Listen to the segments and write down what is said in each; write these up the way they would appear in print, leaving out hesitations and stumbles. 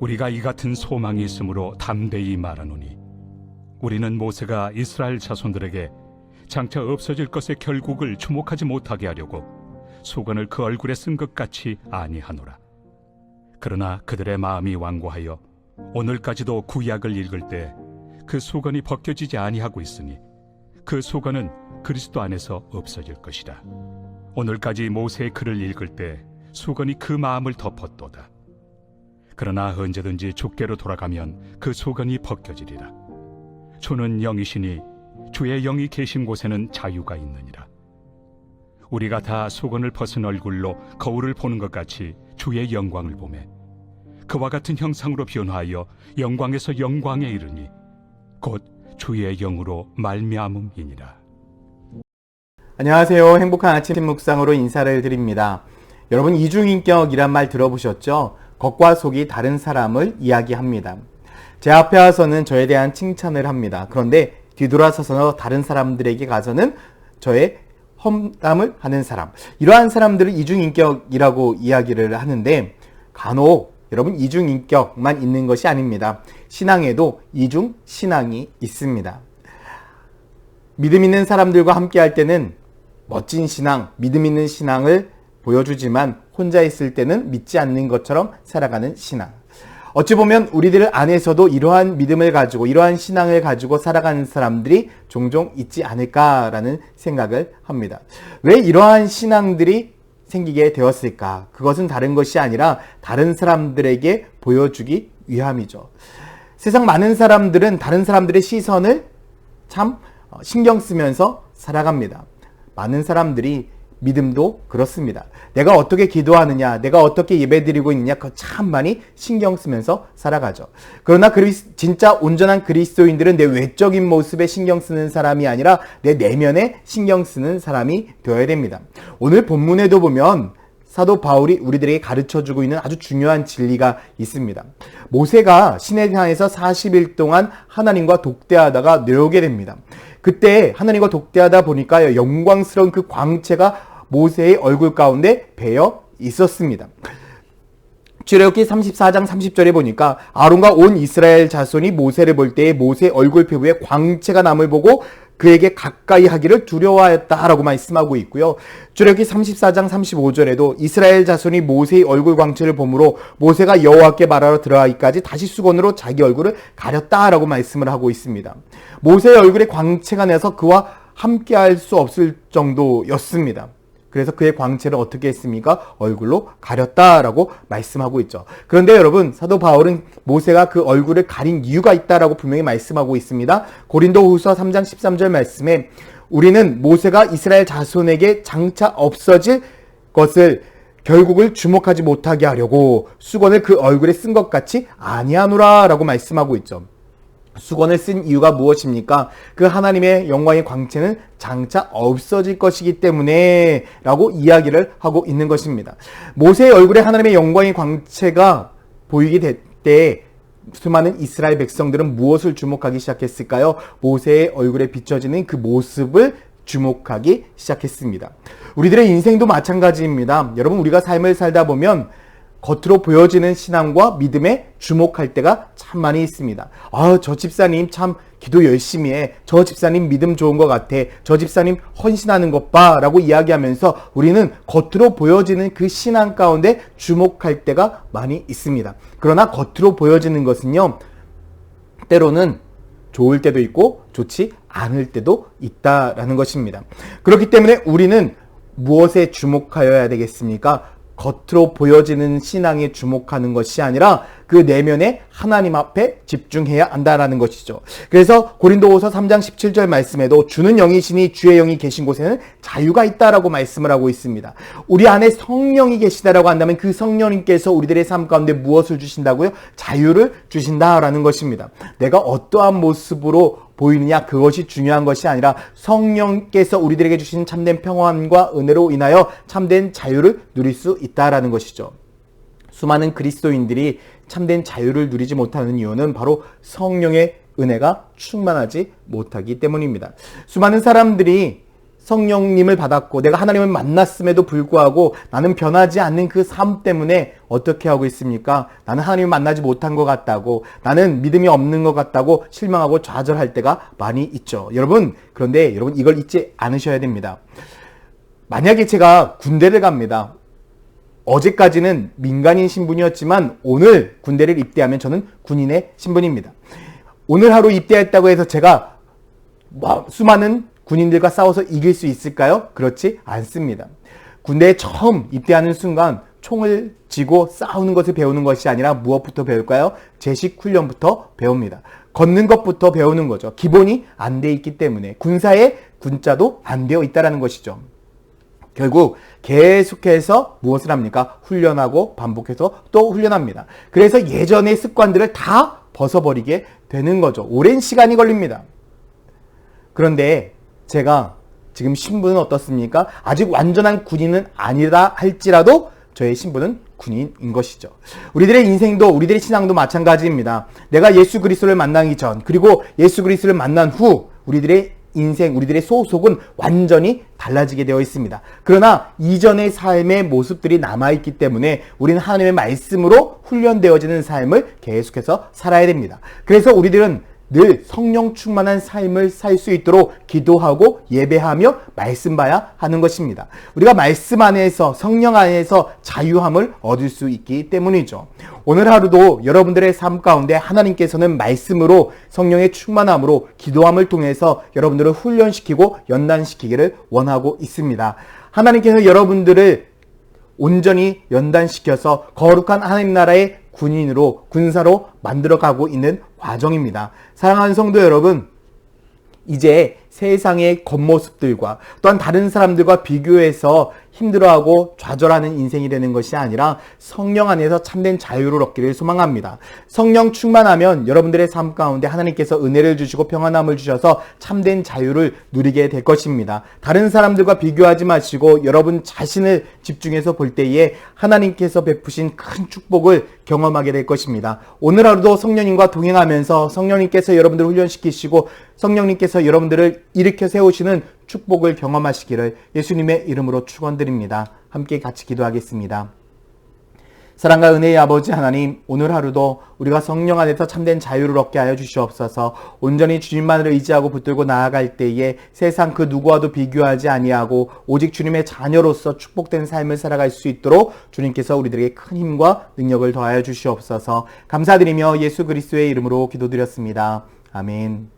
우리가 이 같은 소망이 있으므로 담대히 말하노니 우리는 모세가 이스라엘 자손들에게 장차 없어질 것의 결국을 주목하지 못하게 하려고 수건을 그 얼굴에 쓴 것 같이 아니하노라. 그러나 그들의 마음이 완고하여 오늘까지도 구약을 읽을 때 그 수건이 벗겨지지 아니하고 있으니 그 수건은 그리스도 안에서 없어질 것이라. 오늘까지 모세의 글을 읽을 때 수건이 그 마음을 덮었도다. 그러나 언제든지 주께로 돌아가면 그 수건이 벗겨지리라. 주는 영이시니 주의 영이 계신 곳에는 자유가 있느니라. 우리가 다 수건을 벗은 얼굴로 거울을 보는 것 같이 주의 영광을 보매 그와 같은 형상으로 변화하여 영광에서 영광에 이르니 곧 주의 영으로 말미암음이니라. 안녕하세요. 행복한 아침 묵상으로 인사를 드립니다. 여러분, 이중인격이란 말 들어보셨죠? 겉과 속이 다른 사람을 이야기합니다. 제 앞에 와서는 저에 대한 칭찬을 합니다. 그런데 뒤돌아서서 다른 사람들에게 가서는 저의 험담을 하는 사람, 이러한 사람들을 이중인격이라고 이야기를 하는데, 간혹 여러분, 이중인격만 있는 것이 아닙니다. 신앙에도 이중신앙이 있습니다. 믿음 있는 사람들과 함께 할 때는 멋진 신앙, 믿음 있는 신앙을 보여주지만 혼자 있을 때는 믿지 않는 것처럼 살아가는 신앙. 어찌 보면 우리들 안에서도 이러한 믿음을 가지고 이러한 신앙을 가지고 살아가는 사람들이 종종 있지 않을까라는 생각을 합니다. 왜 이러한 신앙들이 생기게 되었을까? 그것은 다른 것이 아니라 다른 사람들에게 보여주기 위함이죠. 세상 많은 사람들은 다른 사람들의 시선을 참 신경 쓰면서 살아갑니다. 많은 사람들이 믿음도 그렇습니다. 내가 어떻게 기도하느냐, 내가 어떻게 예배드리고 있느냐, 그거 참 많이 신경 쓰면서 살아가죠. 그러나 진짜 온전한 그리스도인들은 내 외적인 모습에 신경 쓰는 사람이 아니라 내 내면에 신경 쓰는 사람이 되어야 됩니다. 오늘 본문에도 보면 사도 바울이 우리들에게 가르쳐주고 있는 아주 중요한 진리가 있습니다. 모세가 시내산에서 40일 동안 하나님과 독대하다가 뇌오게 됩니다. 그때 하나님과 독대하다 보니까 영광스러운 그 광채가 모세의 얼굴 가운데 배어 있었습니다. 출애굽기 34장 30절에 보니까 아론과 온 이스라엘 자손이 모세를 볼 때에 모세의 얼굴 피부에 광채가 남을 보고 그에게 가까이 하기를 두려워하였다라고 말씀하고 있고요. 출애굽기 34장 35절에도 이스라엘 자손이 모세의 얼굴 광채를 보므로 모세가 여호와께 말하러 들어가기까지 다시 수건으로 자기 얼굴을 가렸다라고 말씀을 하고 있습니다. 모세의 얼굴에 광채가 나서 그와 함께할 수 없을 정도였습니다. 그래서 그의 광채를 어떻게 했습니까? 얼굴로 가렸다라고 말씀하고 있죠. 그런데 여러분, 사도 바울은 모세가 그 얼굴을 가린 이유가 있다라고 분명히 말씀하고 있습니다. 고린도후서 3장 13절 말씀에 우리는 모세가 이스라엘 자손에게 장차 없어질 것을 결국을 주목하지 못하게 하려고 수건을 그 얼굴에 쓴 것 같이 아니하노라 라고 말씀하고 있죠. 수건을 쓴 이유가 무엇입니까? 그 하나님의 영광의 광채는 장차 없어질 것이기 때문에 라고 이야기를 하고 있는 것입니다. 모세의 얼굴에 하나님의 영광의 광채가 보이게 될 때 수많은 이스라엘 백성들은 무엇을 주목하기 시작했을까요? 모세의 얼굴에 비춰지는 그 모습을 주목하기 시작했습니다. 우리들의 인생도 마찬가지입니다. 여러분, 우리가 삶을 살다 보면 겉으로 보여지는 신앙과 믿음에 주목할 때가 참 많이 있습니다. 저 집사님 참 기도 열심히 해. 저 집사님 믿음 좋은 것 같아. 저 집사님 헌신하는 것 봐. 라고 이야기하면서 우리는 겉으로 보여지는 그 신앙 가운데 주목할 때가 많이 있습니다. 그러나 겉으로 보여지는 것은요, 때로는 좋을 때도 있고 좋지 않을 때도 있다라는 것입니다. 그렇기 때문에 우리는 무엇에 주목하여야 되겠습니까? 겉으로 보여지는 신앙에 주목하는 것이 아니라 그 내면에 하나님 앞에 집중해야 한다라는 것이죠. 그래서 고린도후서 3장 17절 말씀에도 주는 영이시니 주의 영이 계신 곳에는 자유가 있다라고 말씀을 하고 있습니다. 우리 안에 성령이 계시다라고 한다면 그 성령님께서 우리들의 삶 가운데 무엇을 주신다고요? 자유를 주신다라는 것입니다. 내가 어떠한 모습으로 보이느냐, 그것이 중요한 것이 아니라 성령께서 우리들에게 주신 참된 평안과 은혜로 인하여 참된 자유를 누릴 수 있다라는 것이죠. 수많은 그리스도인들이 참된 자유를 누리지 못하는 이유는 바로 성령의 은혜가 충만하지 못하기 때문입니다. 수많은 사람들이 성령님을 받았고 내가 하나님을 만났음에도 불구하고 나는 변하지 않는 그 삶 때문에 어떻게 하고 있습니까? 나는 하나님을 만나지 못한 것 같다고, 나는 믿음이 없는 것 같다고 실망하고 좌절할 때가 많이 있죠. 여러분, 그런데 여러분 이걸 잊지 않으셔야 됩니다. 만약에 제가 군대를 갑니다. 어제까지는 민간인 신분이었지만 오늘 군대를 입대하면 저는 군인의 신분입니다. 오늘 하루 입대했다고 해서 제가 수많은 군인들과 싸워서 이길 수 있을까요? 그렇지 않습니다. 군대에 처음 입대하는 순간 총을 쥐고 싸우는 것을 배우는 것이 아니라 무엇부터 배울까요? 제식 훈련부터 배웁니다. 걷는 것부터 배우는 거죠. 기본이 안 돼 있기 때문에 군사의 군자도 안 되어 있다는 것이죠. 결국 계속해서 무엇을 합니까? 훈련하고 반복해서 또 훈련합니다. 그래서 예전의 습관들을 다 벗어버리게 되는 거죠. 오랜 시간이 걸립니다. 그런데 제가 지금 신분은 어떻습니까? 아직 완전한 군인은 아니라 할지라도 저의 신분은 군인인 것이죠. 우리들의 인생도 우리들의 신앙도 마찬가지입니다. 내가 예수 그리스도를 만나기 전 그리고 예수 그리스도를 만난 후 우리들의 인생, 우리들의 소속은 완전히 달라지게 되어 있습니다. 그러나 이전의 삶의 모습들이 남아있기 때문에 우리는 하나님의 말씀으로 훈련되어지는 삶을 계속해서 살아야 됩니다. 그래서 우리들은 늘 성령 충만한 삶을 살 수 있도록 기도하고 예배하며 말씀 봐야 하는 것입니다. 우리가 말씀 안에서 성령 안에서 자유함을 얻을 수 있기 때문이죠. 오늘 하루도 여러분들의 삶 가운데 하나님께서는 말씀으로 성령의 충만함으로 기도함을 통해서 여러분들을 훈련시키고 연단시키기를 원하고 있습니다. 하나님께서 여러분들을 온전히 연단시켜서 거룩한 하나님 나라의 군인으로, 군사로 만들어가고 있는 과정입니다. 사랑하는 성도 여러분, 이제 세상의 겉모습들과 또한 다른 사람들과 비교해서 힘들어하고 좌절하는 인생이 되는 것이 아니라 성령 안에서 참된 자유를 얻기를 소망합니다. 성령 충만하면 여러분들의 삶 가운데 하나님께서 은혜를 주시고 평안함을 주셔서 참된 자유를 누리게 될 것입니다. 다른 사람들과 비교하지 마시고 여러분 자신을 집중해서 볼 때에 하나님께서 베푸신 큰 축복을 경험하게 될 것입니다. 오늘 하루도 성령님과 동행하면서 성령님께서 여러분들을 훈련시키시고 성령님께서 여러분들을 일으켜 세우시는 축복을 경험하시기를 예수님의 이름으로 축원드립니다. 함께 같이 기도하겠습니다. 사랑과 은혜의 아버지 하나님, 오늘 하루도 우리가 성령 안에서 참된 자유를 얻게 하여 주시옵소서. 온전히 주님만을 의지하고 붙들고 나아갈 때에 세상 그 누구와도 비교하지 아니하고 오직 주님의 자녀로서 축복된 삶을 살아갈 수 있도록 주님께서 우리들에게 큰 힘과 능력을 더하여 주시옵소서. 감사드리며 예수 그리스도의 이름으로 기도드렸습니다. 아멘.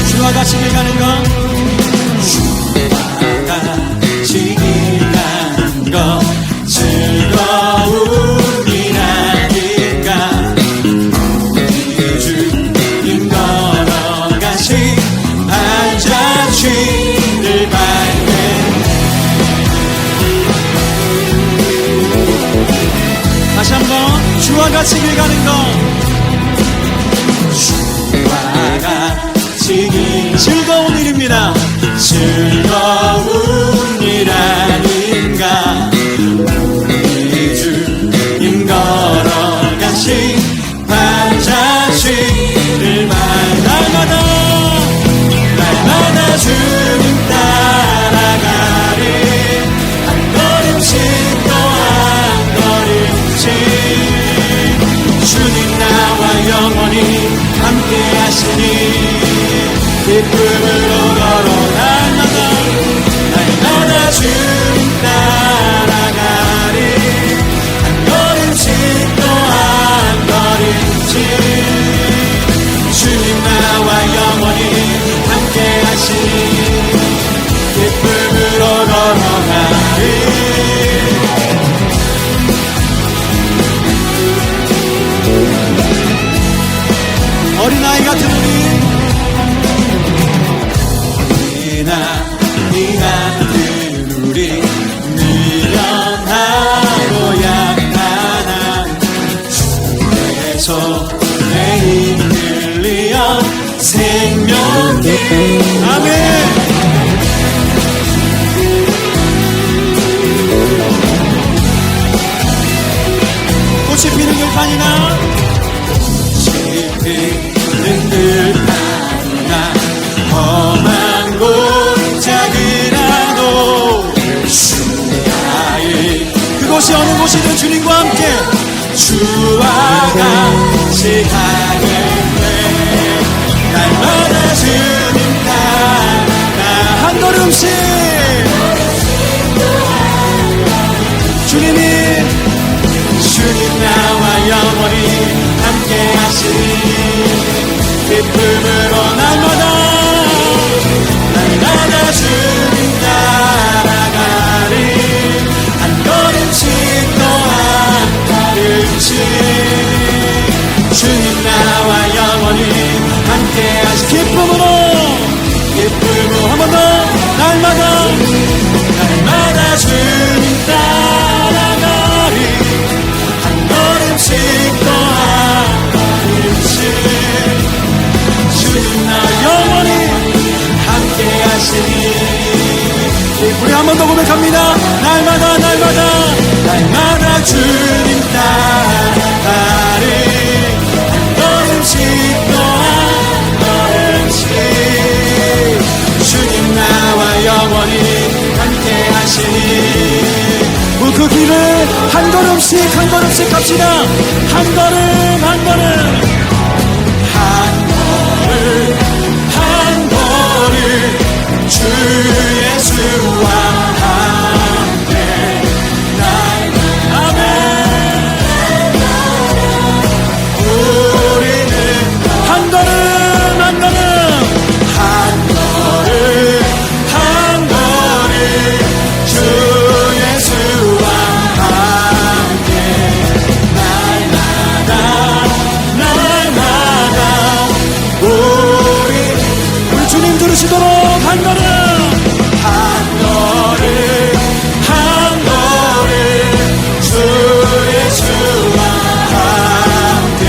주와 같이 길 가는 것, 주와 같이 길 가는 것 즐거움이라니까. 우리 주님 걸어가신 발자취를 밟네. 다시 한번 주와 같이 길 가는 것, 주와 같이 즐거운 일입니다. 즐거운 일 아닌가. 우리 주님 걸어가신 발자취를 날마다 주님 따라가리. 한 걸음씩 또 한 걸음씩 주님 나와 영원히 함께 하시니 기쁨으로 걸어 날마다 주님 따라가리. 한 걸음씩 또 한 걸음씩 주님 나와 영원히 함께 하시니 기쁨으로 걸어가리. 어린아이 같은 우리, 이 같은 우리, 미련하고 약하나 주의 손에 이끌리어 생명길 걸음씩 주님 나와 영원히 함께 하시니 기쁨으로 날마다 주님 따라가리 한 걸음씩 또 한 걸음씩 주님 나와 영원히 함께 하시 기쁨으로 한 번 더 날마다 주님 따라가리 한 걸음씩 또 한 걸음씩 주님 나 영원히 함께 하시니 우리 한 번 더 고백합니다. 날마다 주님 따라가리 한 걸음씩 또 한 걸음씩 주님 나와 영원히 함께 하시니 그 길을 한 걸음씩 갑시다. 한 걸음 주 예수와 함께 아멘. 우리는 한 걸음 주 예수와 함께 날마다 우리 주님 들으시도록 한 걸음 주 예수와 함께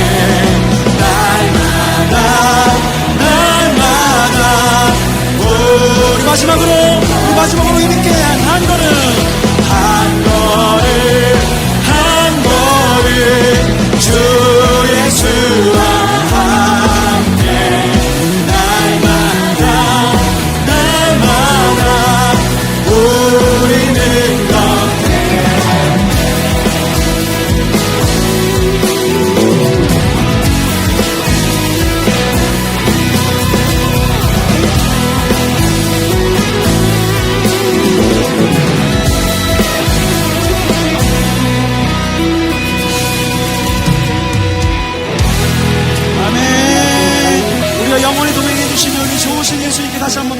날마다 우리 마지막으로 힘있게 한 걸음 주 예수와 함께 날마다 우리는 아멘. 우리가 영원히 동행해 주시는 우리 좋으신 예수님께 다시 한번